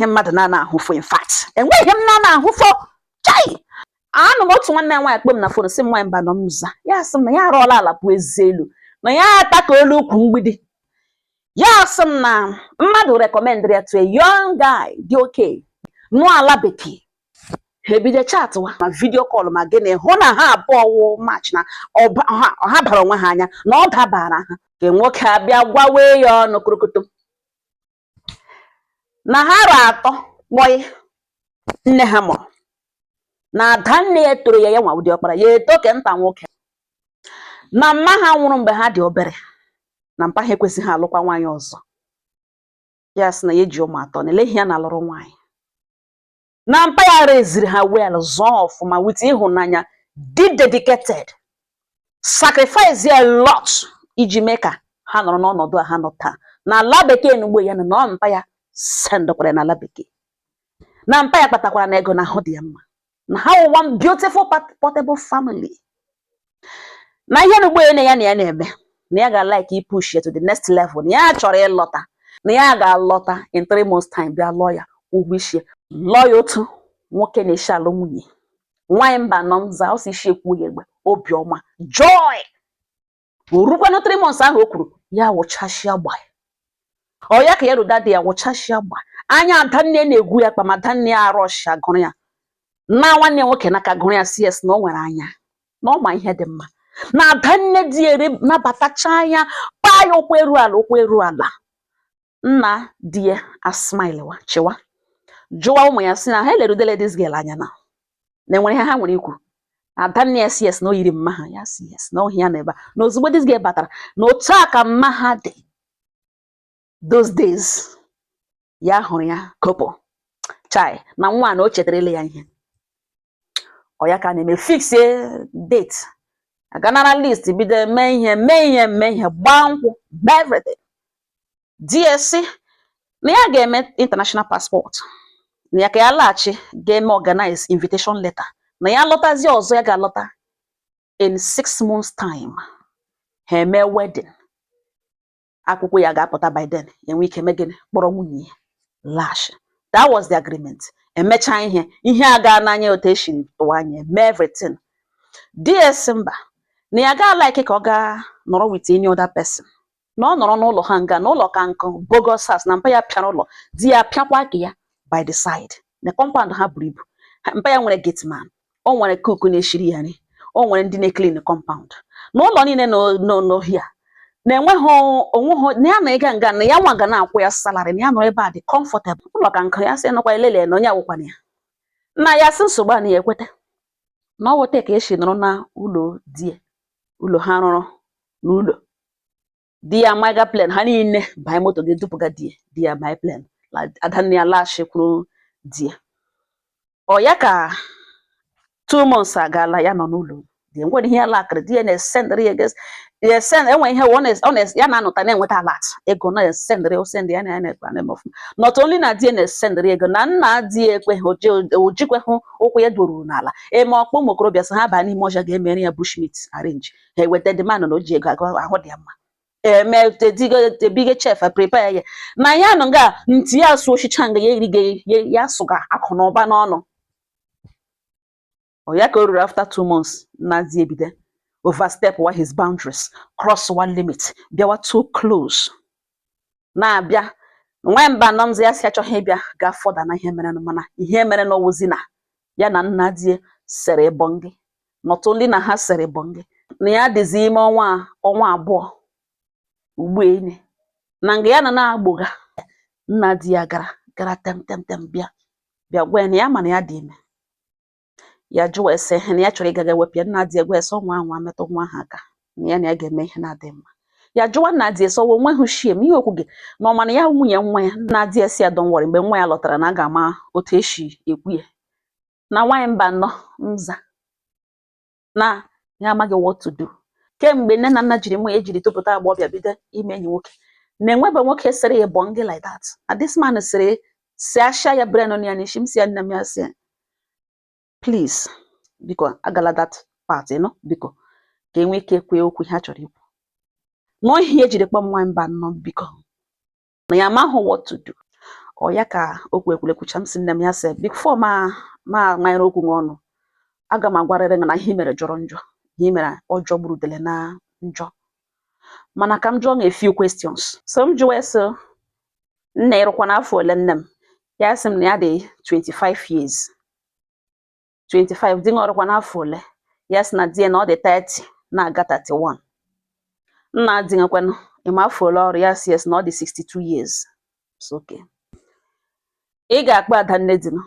enweghị mmadụ na ahụfo. In fact, enweghị m na ahụfo. Chai! Anụ m otu nwanne nwaanyị kpọm na fon sị m nwaanyị mba nọ m nza. Ya sị m na ya arụọla ala pụ ezi elu. Na ya ataka olu ukwu mgbidi. Ya sị m na mmadụ recommend ya to a young guy dị okay. Nụọ ala bekee. Ha ebido chatwa ma video call ma gịnị hụ na ha abụọ wụ match na ha bara onwe ha anya na ọ dabara ha. Ke nwoke abịa gwawe ya ọnụ kurukutu. Na ha atọ kpọị nne ha mụrụ. Na ada nne ya toro ya nwa ụdị ọkpara ya eto ke nta nwoke. Na mma ha nwụrụ mgbe ha dị obere. Na mpa ha ekwesịghị ha alụkwa nwaanyị ọzọ. Ya sị na ya ji ụmụ atọ na eleghị ya na alụrụ nwaanyị. Na mpa ya reziri ha well zọọ ọfụma with ịhụnanya, dị dedicated, sacrifice a lot iji mee ka ha nọrọ n'ọnọdụ a ha nọ taa. Na ala bekee n'ugbo ya na mpa ya sendokwara na ala bekee. Na mpa ya kpatakwara na ego na ahụ dị ya mma. Na ha one beautiful portable family. Na ihe n'ugbo ya na ya na-eme na ya ga-like push ya to the next level. Na ya chọrọ ịlọta. Na ya ga-alọta in 3 months time bịa lụọ ya ụgwọ isi. Lụọ ya otu nwoke na-eshi alụ nwunye. Nwaanyị mba nọ nza o si isi ekwu ya egbe obiọma joy. Orukwanụ 3 months ahụ o kwuru ya wụchashịa gba. Ọ ya ka ya ruda dị ya wụchashịa gba. Anya adanne na-egwu ya kpa ma adanne ya arọshịa gụrụ ya. Na nwanne nwoke n'aka gụrụ ya CS na o nwere anya. Na ọ ma ihe dị mma. Na adanne dị ere nabatacha anya kpaa ya okwu eru ala. Nna di ya a smile wa chewa. Jụwa ụmụ ya sị na ha lerudele this girl anya na enwere ihe ha nwere ikwu. Adanne ya CS na o yiri mma ha ya CS na ohi ya na ebe na ozugbo this girl batara na otu a ka mma ha dị those days. Ya hụrụ ya kopo chai na nwa na o chetarele ya ihe. Ọ ya ka na-eme fix date. Aganara list bido mee ihe gbaa nkwụ everything. DSC na ya ga-eme international passport. Na ya ka ya laghachi ga-eme organize invitation letter. Na ya lọtazi ọzọ ya ga-alọta in 6 months time. Ha eme wedding. Akwụkwọ ya ga-apụta by then. Enwe ike megịnị kpọrọ nwunye lash. That was the agreement. Emecha ihe aga n'anya otu eshiri tụwa anya mee everything. DS mba na ya ga like ka ọ ga nọrọ with any other person. Na ọ nọrọ n'ụlọ ha nga n'ụlọ ka nkụ bogus house na mpa ya pịara ụlọ di ya pịakwa aka ya by the side. Na compound ha buru ibu. Mpa ya nwere gate man. O nwere cook na-eshiri ya nri. O nwere ndị na-clean compound. N'ụlọ niile n'ohia na enweghị onweghị na ya na ịga nga na ya nwa ga na-akwụ ya salary na ya nọrọ ebe a dị comfortable. Ụlọ ka nkụ ya sị nọkwa elele na onye awụkwana ya. Nna ya sị nsogbu a na ya ekweta. Na ọ wote ka eshi nọrọ na ụlọ die. Ụlọ ha rụrụ n'ụlọ. Di ya maga plan ha niile banye moto gị dupụga di ya my plan. Adanne ya lash kwuru di. Ọ ya ka 2 months agala ya nọ n'ụlọ. Di nwere ihe alakịrị di ya na-esendịrị ya send enwe ihe honest ya na-anụta na-enweta alert ego na esendịrị o send ya na-ekpa na-emefu. Not only na di na-esendịrị ego na nna di ekweghị ojikweghị ụkwụ ya doruru n'ala. Eme ọkpọ ụmụ okorobịa sị ha baa n'ime ọja ga-emere ya bushmeat arrange. Ha eweta demand na o ji ego ahụ dị ya mma. Big chef prepare ya. Na ya nọ nga ntị ya sụ oshicha nga ya erige ya sụga akụ na ụba n'ọnụ. Ọ ya ka o ruru after 2 months na di ebido overstep his boundaries, cross one limit, bịawa too close. Na-abịa nwa mba nọ nzi ya si achọghị ịbịa ga fọda na ihe mere mana ihe mere n'ọwụzi na ya na nna di sere bongi. Not only na ha sere bongi na ya dịzi ime ọnwa abụọ ugbu enyi na nga ya na-agbụga nna di ya gara tem bịa gwa ya mana ya dị ime. Ya jụọ ese na ya chọrọ ịgaga wepụ nna di egwe ese nwa metụ nwa ha aka na ya ga-eme ihe na-adị mma. Ya jụọ nna di ese onwe hụ shiem ihe okwu gị na ọmana ya nwunye nwa ya nna di esi ya don't worry mgbe nwa ya lọtara na aga ama otu eshi ekwu ya. Na nwaanyị mba nọ nza na ya amaghị what to do. Kemgbe nne na nna jiri nwa ejiri tụpụta agbọbịa bido ime enyi nwoke na enwebe nwoke sere ya bongi like that. And this man sere si asha ya brain on ya n'ishi m si ya nne m ya si please biko agala that part biko ka enwe ike kwe okwu ha chọrọ ikwu. No ihe ejiri kpọm nwa mba nọ biko na ya mahụ what to do. ọ ya ka okwu ekwulekwucha m si nne m ya sị before ma nwanyere okwu n'ọnụ aga m agwarịrị gị na ihe mere jọrọ njọ, ihe mere ọjọọ gburudele na njọ. Mana ka m jụọ gị a few questions. So m jụọ sị nna ịrụkwa n'afọ ole nne m? Ya sị m na ya dị 25 years. 25 di ọrụkwa n'afọ ole? Ya sị na di na ọ dị 30 na-aga 31. Nna di nkwenụ ịma afọ ole ọrụ? Ya sị yes na ọ dị 62 years. It's okay. Ị ga-akpa ada nne di m.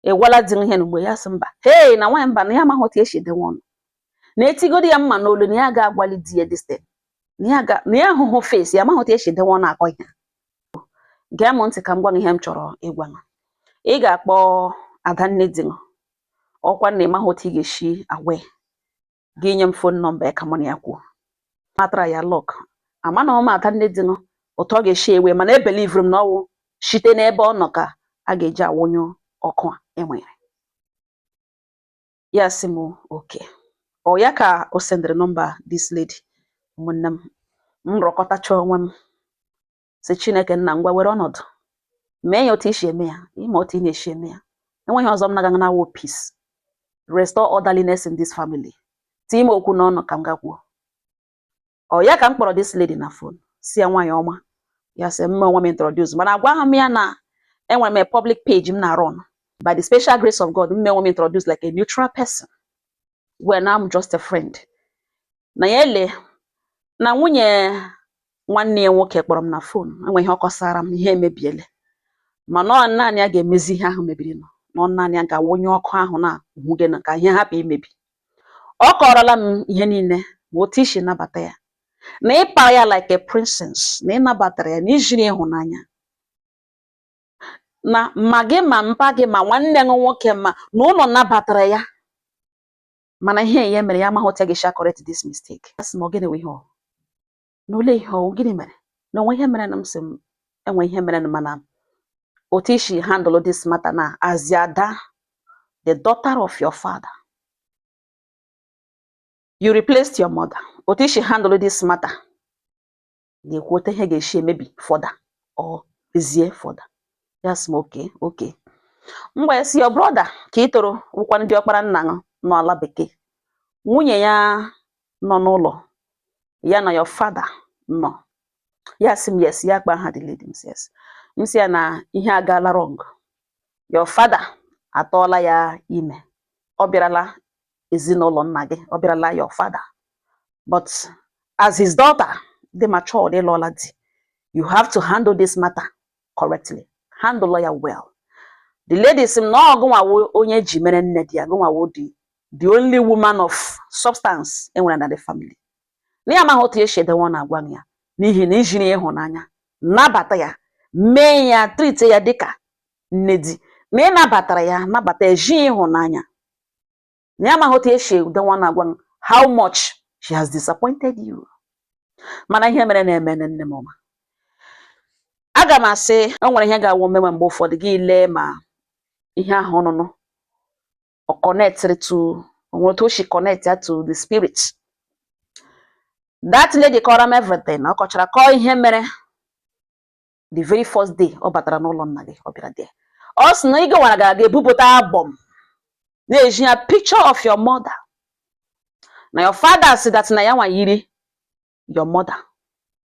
Ị gwala di m ihe n'ugbo? Ya sị mba. Hey, na nwaanyị mba na ya amaghị otu esi edenwe ọnụ. Na etigodi ya mma n'olu na ya ga-agwali di ya this thing. Na ya ahụhụ face ya amaghị otu esi edenwe ọnụ akọ ihe. Gee m ntị ka m gwa gị ihe m chọrọ ịgwa gị. Ị ga-akpọ ada nne di m. Ọkwa na ịmaghị otu ị ga-esi awe. Gị nye m phone number ya ka mụ na ya kwuo. Matara ya lock. Ama na ọma ada nne di m otu ọ ga-esi ewe mana ebelivuru m na ọwụ site n'ebe ọ nọ ka a ga-eji awụnye ọkụ a enwere. Ya sị m okay. Ọ ya ka o sendịrị nọmba this lady. Ụmụnne m rọkọtacha onwe m sị Chineke nna ngwa were ọnọdụ mee ya otu isi eme ya, ime otu ị na-esi eme ya. Enweghị ọzọ m na-aga na wo peace, restore orderliness in this family. Tie m okwu n'ọnụ ka m gakwuo. Ọ ya ka m kpọrọ this lady na phone si ya nwaanyị ọma. Ya sị mme onwe m introduce mana agwa ha m ya na enwere m a public page m na-run. By the special grace of God, mme onwe m introduce like a neutral person when I'm just a friend. Na ya ele na nwunye nwanne ya nwoke kpọrọ m na phone enweghị ọ kọsara m ihe emebiele. Mana ọ naanị ya ga-emezi ihe ahụ mebiri nọ. Na ọ naanị ya ga-awụnye ọkụ ahụ na uhughe na ka ihe hapụ imebi. Ọ kọrọla m ihe niile ma otu isi nabata ya. Na ịkpa ya like a princess, na ịnabatara ya na ijiri ịhụnanya. Na ma gị ma mpa gị ma nwanne gị nwoke ma na ụlọ nabatara ya. Mana ihe ya mere ya amaghị otu ga-esi correct this mistake. Asị m gịnị wụ ihe ọ? N'ole ihe ọ gịnị mere? Na onwe ihe mere na m sị m enwe ihe mere na mana otu isi handle this matter na as Ada, the daughter of your father. You replaced your mother. Otu isi handle this matter ga-ekwu otu ihe ga-esi emebi further or ezie further. Yes, okay. Mgbe si your brother ka ị toro ụkwa ndị ọkpara nna gị n'ala bekee. Nwunye ya nọ n'ụlọ ya na your father nọ. Yes, yes, ya kpa ha the lady yes. M sị ya na ihe agaala wrong. Your father atọọla ya ime. Ọ bịarala ezinụlọ nna gị, ọ bịarala your father. But as his daughter, the matured, ịlụọla di, you have to handle this matter correctly. Handle ya well. The lady sị m na ọgụnwa onye ji mere nne di ya, gụnwa the only woman of substance enwere na the family. Na ya amaghị otu esi edenwe na-agwa ya n'ihi na ijiri ịhụnanya nabata ya, mee ya, treat ya dịka nne di. Na ị nabatara ya, nabata eji ịhụnanya. Na ya amaghị otu esi edenwe na-agwa how much she has disappointed you. Mana ihe mere na-eme nne m ọma. Aga m asị o nwere ihe ga-awụ mmewe mgbe ụfọdụ gị lee ma ihe ahụ ọnụnụ o connected to onwe she connect to the spirit. That lady called him everything. Ọ kọchara kọọ ihe mere the very first day ọ batara n'ụlọ nna gị ọ bịara there. Ọ sị na ị gawara ga-ebupụta album na-eji ya picture of your mother. Na your father said that na ya nwa yiri your mother.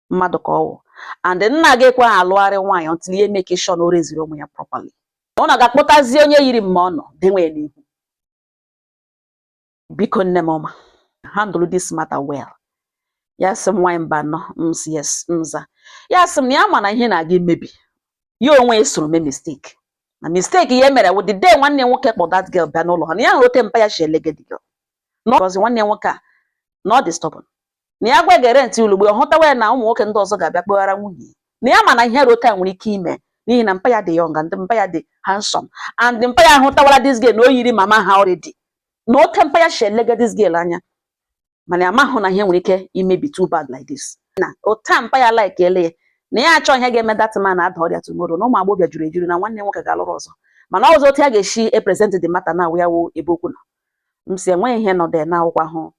Mmadụ ka ọwụ. And nna gị ekwe alụgharị nwaanyị until ihe make sure na o reziri ụmụ ya properly. Ọ na ga-akpọtazi onye yiri mma ọ nọ dị nwe n'ihu. Biko nne m ọma, handle this matter well. Ya sị m nwaanyị mba nọ, yes, nza. Ya sị m na ya ma na ihe na-aga imebi. Ya onwe esoro mee mistake. Na mistake ya mere with the day nwanne nwoke kpọ that girl bịa n'ụlọ ha. Na ya rote mpa ya shi elege the girl. No, because nwanne nwoke a not disturbing. Na ya gwa gere ntị ulugbo ọ hụtawa na ụmụ nwoke ndị ọzọ ga-abịa kpọghara nwunye. Na ya ma na ihe rote nwere ike ime n'ihi na mpa ya dị young and mpa ya dị handsome and mpa ya hụtawara this girl na o yiri mama ha already. Na oke mpa ya shi elege this girl anya. Mana amahụ na ihe nwere ike imebi too bad like this. Na ota mpa ya like ele na ya achọ ihe ga-eme that man ada ọrịa tomorrow na ụmụ agbọbịa juru ejuru na nwanne nwoke ga-alụrụ ọzọ. Mana ọzọ otu ya ga-eshi present the matter na ya wo ebe okwu nọ. M si enwe ihe nọ there na akwụkwọ ahụ.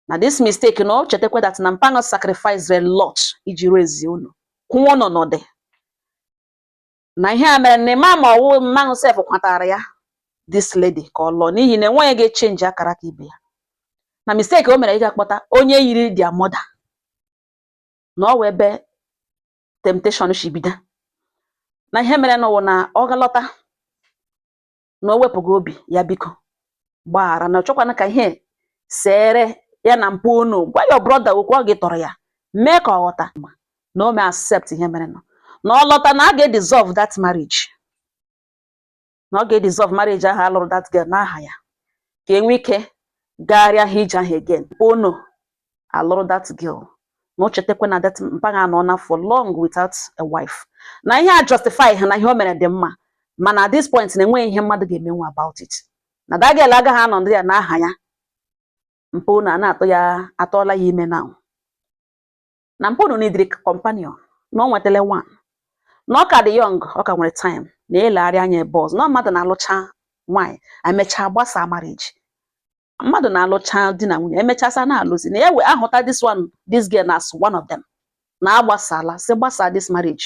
Na this mistake no chetekwa that na mpa no sacrifice a lot iji raise unu. Kwuo nọ nọ there. na ihe a mere na ịma ma ọwụ mmanụ sef kwatara ya this lady ka ọ lụọ n'ihi na enweghị ga-echenji akara ka ibe ya na mistake o mere ị ga-akpọta onye yiri dia mother na ọ wee ebe temptation shi bido na ihe mere n'ụwa na ọ galọta na o wepụghị obi ya biko gbaghara na ọ chọkwana ka ihe sere ya na mpụ unu gwa your brother okwu ọ gị tọrọ ya mee ka ọ ghọta na o mee accept ihe mere na ọ lọta na a ga-dissolve that marriage na ọ ga-dissolve marriage ahụ alụrụ that girl n'aha ya ka enwe ike gagharịa ije ahụ again unu alụrụ that girl na o chetakwa na that mpaghara nọ na for long without a wife na ihe a justify ha na ihe o mere dị mma mana at this point na enweghị ihe mmadụ ga-emenwu about it na that girl agaghị anọ ndị ya n'aha ya mpụ na na-atụ ya atọọla ya ime na mpụ unu neediri companion na ọ nwetala one na ọ ka dị young ọ ka nwere time na elegharị anya ebe ọzọ na mmadụ na-alụcha nwaanyị emechaa gbasaa marriage mmadụ na-alụcha di na nwunye emechasa na-alụzi na ewe ahụta this girl as one of them na agbasala si gbasaa this marriage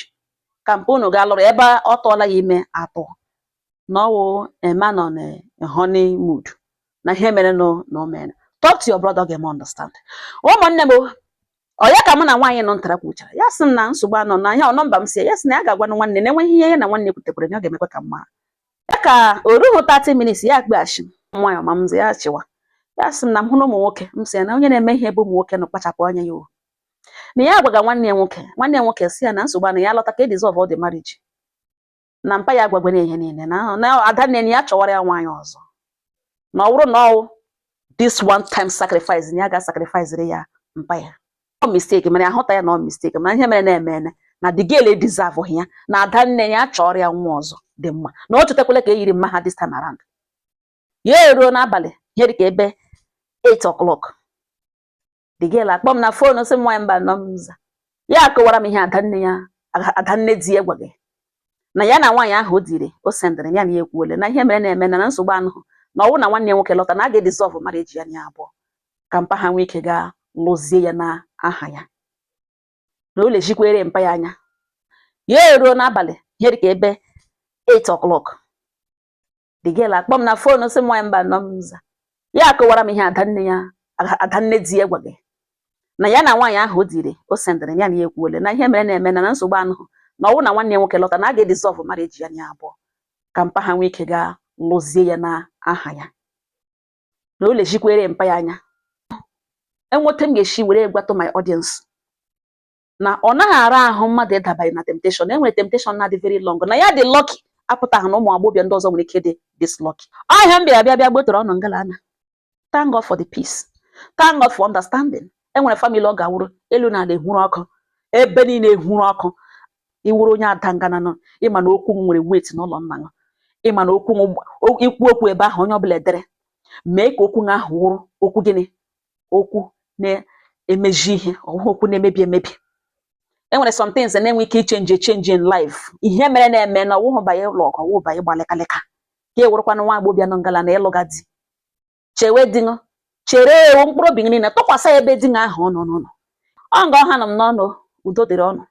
ka mpụ unu ga-alụrụ ebe ọ tọọla ya ime atọ na ọwụ man on a honey mood na ihe mere na o mere. Talk to your brother, get more understand. Ụmụnne m onye ka mụ na nwaanyị nọ ntara kwuchara ya sị m na nsogbu anọ na ya nọmba m si ya sị na ya ga-agwa nwanne na enweghị ihe ya na nwanne kwutekwara na ọ ga-emekwa ka mma ya ka o rughị 30 minutes ya akpaghachi nwaanyị ọma m ya chịwa ya sị m na m hụrụ ụmụ nwoke m sị ya na onye na-eme ihe ebe ụmụ nwoke nọ kpachapụ anya ya o na ya agwaga nwanne ya nwoke sị ya na nsogbu anọ ya lọta ka e dissolve all the marriage na mpa ya agwagwara ihe niile na ada nne ya chọwara ya nwaanyị ọzọ na ọ bụrụ na ọ this one time sacrifice ya ga sacrifice ya mpa ya ọ mistake mere ahụta ya na ọ mistake mana ihe mere na-eme na the girl deserve ya na ada nne ya chọrọ ya nwa ọzọ dị mma na o chetakwala ka e yiri mma ha this time around ya eruo n'abalị ihe dịka ebe 8 o'clock the girl akpọ m na phone sị m nwaanyị mba nọ m nza ya akọwara m ihe ada nne di ya gwaghị na ya na nwaanyị ahụ o diri o sendịrị ya na ya ekwuole na ihe mere na-eme na nsogbu anụ na ọ bụrụ na nwanne ya nwoke lọta na a ga-dissolve marriage ya anya abụọ ka mpa ha nwee ike gaa lụzie ya na aha ya na o lejikwere mpa ya anya ya eruo n'abalị ihe dịka ebe 8 o'clock the girl akpọ m na phone sị m nwaanyị mba nọ m nza ya akọwara m ihe ada nne di ya gwaghị na ya na nwaanyị ahụ o diri o sendịrị ya na ya ekwuole na ihe mere na-eme na nsogbu anụ na ọ bụrụ na nwanne ya nwoke lọta na a ga-dissolve marriage ya anya abụọ ka mpa ha nwee ike gaa lụzie ya na aha ya na o lejikwere mpa ya anya enweta m ga-esi were gwato my audience na ọ naghị ara ahụ mmadụ ịdabanye na temptation enwere temptation na-adị very long na ya dị lucky apụtaghị na ụmụ agbọghọ ndị ọzọ nwere ike dị this lucky ahịa m bịa gbetoro ọnụ ngalana. Thank God for the peace, thank God for understanding. Enwere family ọ ga-awụrụ elu na ala ehuru ọkụ ebe niile ehuru ọkụ iwuru onye ada ngana nọ ịma na okwu nwere weight n'ụlọ nna ya ịma na ikwu okwu ebe ahụ onye ọbụla edere mee ka okwu ahụ wụrụ okwu gịnị okwu na-emeji ihe okwu na-emebi emebi. Enwere some things na-enwe ike change in life ihe mere na-eme na ọwụhụ banye ụlọ ọgụ ọwụ banye gbalịkalịka ka e werụkwana nwa agbọbịa nọ ngala na ịlụga di chewe dinụ chere ewu mkpụrụ obi niile tụkwasị ebe di ahụ ọnụ ọ nga ọha nọ m n'ọnụ udo dịrị ọnụ.